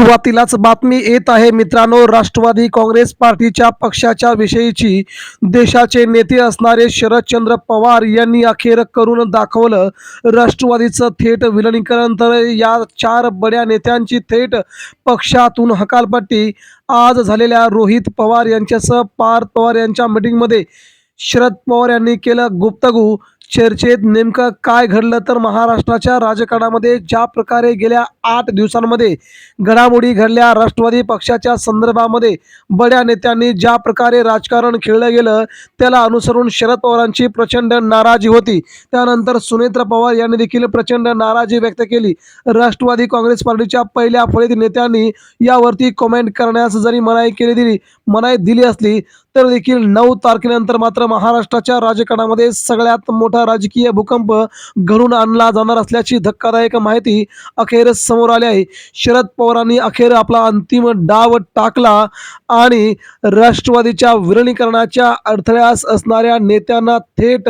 सुरुवातीलाच बातमी येत आहे मित्रांनो, राष्ट्रवादी काँग्रेस पार्टीच्या पक्षाच्या विषयीची देशाचे नेते असणारे शरदचंद्र पवार यांनी अखेर करून दाखवलं. राष्ट्रवादीचं थेट विलिनीकरण तर या चार बड्या नेत्यांची थेट पक्षातून हकालपट्टी. आज झालेल्या रोहित पवार यांच्यासह पार्थ पवार यांच्या मीटिंगमध्ये शरद पवार यांनी केलं गुप्तगू. चर्चेत नेमकं काय घडलं तर महाराष्ट्राच्या राजकारणामध्ये ज्या प्रकारे गेल्या 8 दिवसांमध्ये घडामोडी घडल्या, राष्ट्रवादी पक्षाच्या संदर्भामध्ये बड्या नेत्यांनी ज्या प्रकारे राजकारण खेळलं गेलं त्याला अनुसरून शरद पवारांची प्रचंड नाराजी होती. त्यानंतर सुनेत्र पवार यांनी देखील प्रचंड नाराजी व्यक्त केली. राष्ट्रवादी काँग्रेस पार्टीच्या पहिल्या फळीतील नेत्यांनी यावरती कमेंट करण्यास जरी मनाई दिली असली तर देखील 9 तारखेनंतर मात्र महाराष्ट्राच्या राजकारणामध्ये सगळ्यात मोठा राजकीय भूकंप घडून आणला जाणार असल्याची धक्कादायक माहिती अखेर समोर आली आहे. शरद पवारांनी अखेर आपला अंतिम डाव टाकला आणि राष्ट्रवादीच्या विलिनीकरणाच्या अडथळ्यास असणाऱ्या नेत्यांना थेट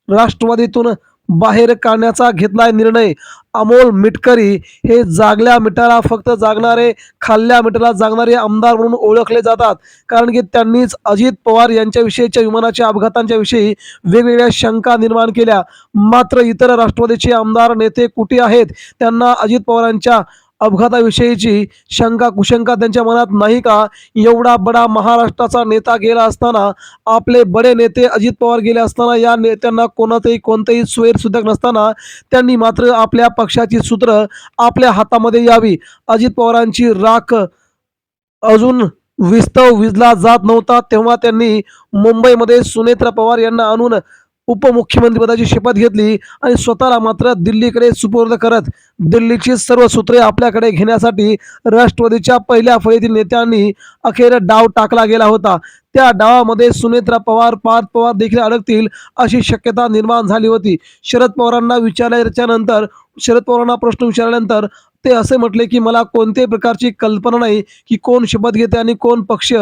राष्ट्रवादीतून बाहेर काढण्याचा घेतलाय निर्णय. अमोल मिटकरी हे जागल्या मिठाला फक्त जागणारे, खाल्ल्या मिठाला जागणारे आमदार म्हणून ओळखले जातात, कारण की त्यांनीच अजित पवार यांच्याविषयीच्या विमानाच्या अपघातांच्या विषयी वेगवेगळ्या शंका निर्माण केल्या. मात्र इतर राष्ट्रवादीचे आमदार नेते कुठे आहेत? त्यांना अजित पवारांच्या अपघाताविषयीची शंका कुशंका त्यांच्या मनात नाही का? एवढा बडा महाराष्ट्राचा नेता गेला असताना, आपले बडे नेते अजित पवार गेले असताना, या नेत्यांना कोणतेही स्वैरसुद्धा नसताना त्यांनी मात्र आपल्या पक्षाची सूत्र आपल्या हातामध्ये यावी. अजित पवारांची राख अजून विजला जात नव्हता तेव्हा त्यांनी मुंबईमध्ये सुनेत्र पवार यांना आणून उपमुख्यमंत्रीपदाची शपथ घेतली आणि स्वतःला मात्र दिल्लीकडे सुपूर्द करत दिल्लीची सर्व सूत्रे आपल्याकडे घेण्यासाठी राष्ट्रवादीच्या पहिल्या फळीतील नेत्यांनी अखेर डाव टाकला गेला होता. त्या डावामध्ये सुनेत्रा पवार, पार्थ पवार देखील अडकतील अशी शक्यता निर्माण झाली होती. शरद पवारांना प्रश्न विचारल्यानंतर ते असे म्हटले की मला कोणत्याही प्रकारची कल्पना नाही की कोण शपथ घेते आणि कोण पक्ष.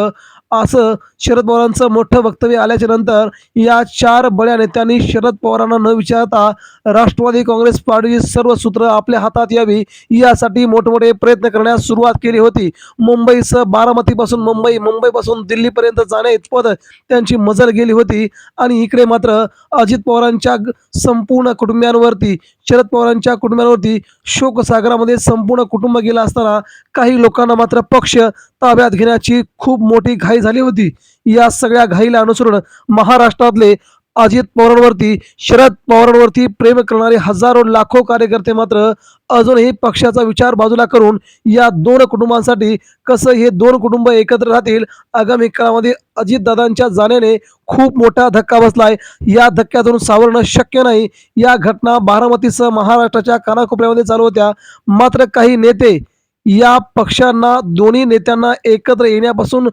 असं शरद पवारांचं मोठं वक्तव्य आल्याच्या नंतर या चार बड्या नेत्यांनी शरद पवारांना न विचारता राष्ट्रवादी काँग्रेस पार्टीची सर्व सूत्र आपल्या हातात यावी यासाठी मोठमोठे प्रयत्न करण्यास सुरुवात केली होती. मुंबईसह बारामतीपासून मुंबईपासून दिल्लीपर्यंत जाण्या इतपत त्यांची मजल गेली होती. आणि इकडे मात्र अजित पवारांच्या संपूर्ण कुटुंबियांवरती, शरद पवारांच्या कुटुंबियांवरती शोकसागरामध्ये संपूर्ण कुटुंब गेलं असताना काही लोकांना मात्र पक्ष ताब्यात घेण्याची खूप मोठी घाई झाली होती. या सगळ्या घाईला अनुसरून महाराष्ट्रातले अजित पवारांवरती, शरद पवारांवरती प्रेम करणारे हजारो लाखो कार्यकर्ते मात्र अजूनही पक्षाचा विचार बाजूला करून या दोन कुटुंबांसाठी कसं हे दोन कुटुंब एकत्र राहतील, आगामी काळामध्ये अजितदादांच्या जाण्याने खूप मोठा धक्का बसलाय. या धक्क्यातून सावरणं शक्य नाही. या घटना बारामतीसह महाराष्ट्राच्या कानाकोपऱ्यामध्ये चालू होत्या. मात्र काही नेते या पक्षांना, दोन्ही नेत्यांना एकत्र येण्यापासून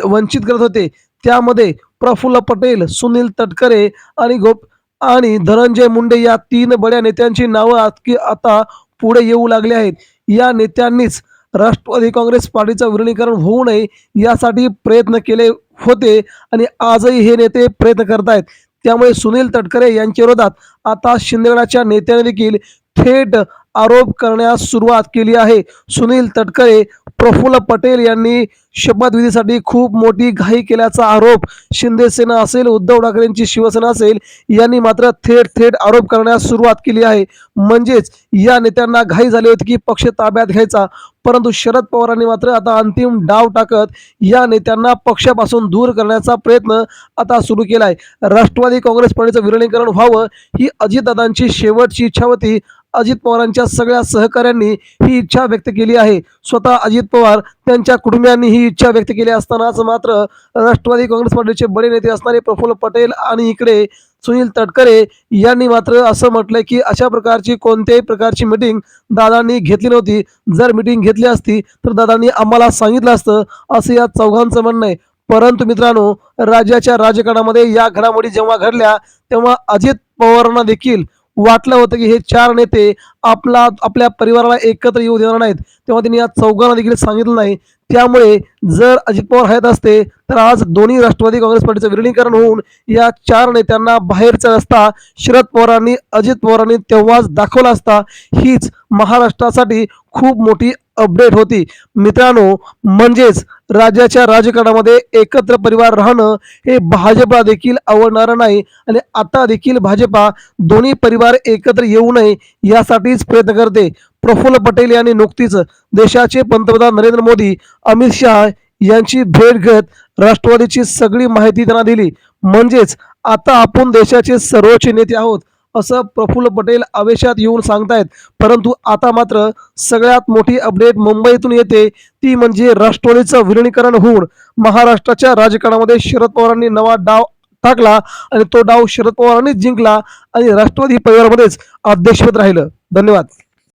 वंचित करत होते. त्यामध्ये प्रफुल्ल पटेल, सुनील तटकरे आणि धनंजय मुंडे या 3 बड्या नेत्यांची नावं आता पुढे येऊ लागली आहेत. या नेत्यांनीच राष्ट्रवादी काँग्रेस पार्टीचं विलिनीकरण होऊ नये यासाठी प्रयत्न केले होते आणि आजही हे नेते प्रयत्न करतायत. त्यामुळे सुनील तटकरे यांच्या विरोधात आता शिंदेगडाच्या नेत्याने देखील थेट आरोप करण्यास सुरुवात केली आहे. सुनील तटकरे, प्रफुल्ल पटेल यांनी शपथविधीसाठी खूप मोठी घाई केल्याचा आरोप शिंदे सेना असेल, उद्धव ठाकरेंची शिवसेना असेल यांनी मात्र थेट आरोप करण्यास सुरुवात केली आहे. म्हणजेच या नेत्यांना घाई झाली होती की पक्ष ताब्यात घ्यायचा, परंतु शरद पवारांनी मात्र आता अंतिम डाव टाकत या नेत्यांना पक्षापासून दूर करण्याचा प्रयत्न आता सुरू केलाय. राष्ट्रवादी काँग्रेस पार्टीचं विलिनीकरण व्हावं ही अजितदादांची शेवटची इच्छा होती. अजित पवारांच्या सगळ्या सहकाऱ्यांनी ही इच्छा व्यक्त केली आहे. स्वतः अजित पवार त्यांच्या कुटुंबियांनी ही इच्छा व्यक्त केली असतानाच मात्र राष्ट्रवादी काँग्रेस पार्टीचे बडे नेते असणारे प्रफुल्ल पटेल आणि इकडे सुनील तटकरे यांनी मात्र असं म्हटलंय की अशा प्रकारची कोणत्याही प्रकारची मीटिंग दादांनी घेतली नव्हती. जर मीटिंग घेतली असती तर दादांनी आम्हाला सांगितलं असतं, असं या चौघांचं म्हणणं आहे. परंतु मित्रांनो, राज्याच्या राजकारणामध्ये या घडामोडी जेव्हा घडल्या तेव्हा अजित पवारांना देखील वाटलं होतं की हे 4 नेते आपल्या परिवाराला एकत्र येऊ देणार नाहीत, तेव्हा त्यांनी या चौघांना देखील सांगितलं नाही. त्यामुळे जर अजित पवार हयात असते तर आज दोन्ही राष्ट्रवादी काँग्रेस पार्टीचं विलिनीकरण होऊन या 4 नेत्यांना बाहेरचा रस्ता शरद पवारांनी, अजित पवारांनी तेव्हाच दाखवला असता. हीच महाराष्ट्रासाठी खूप मोठी अपडेट होती. मित्रांनो, म्हणजेच राज्याच्या राजकारणामध्ये एकत्र परिवार राहणं हे भाजपला देखील आवडणारं नाही आणि आता देखील भाजपा दोन्ही परिवार एकत्र येऊ नये यासाठीच प्रयत्न करते. प्रफुल्ल पटेल यांनी नुकतीच देशाचे पंतप्रधान नरेंद्र मोदी, अमित शहा यांची भेट घेत राष्ट्रवादीची सगळी माहिती त्यांना दिली. म्हणजेच आता आपण देशाचे सर्वोच्च नेते आहोत असं प्रफुल्ल पटेल आवेशात येऊन सांगतायत. परंतु आता मात्र सगळ्यात मोठी अपडेट मुंबईतून येते, ती म्हणजे राष्ट्रवादीचं विलिनीकरण होऊन महाराष्ट्राच्या राजकारणामध्ये शरद पवारांनी नवा डाव टाकला आणि तो डाव शरद पवारांनीच जिंकला आणि राष्ट्रवादी परिवारामध्येच अध्यक्षपद राहिलं. धन्यवाद.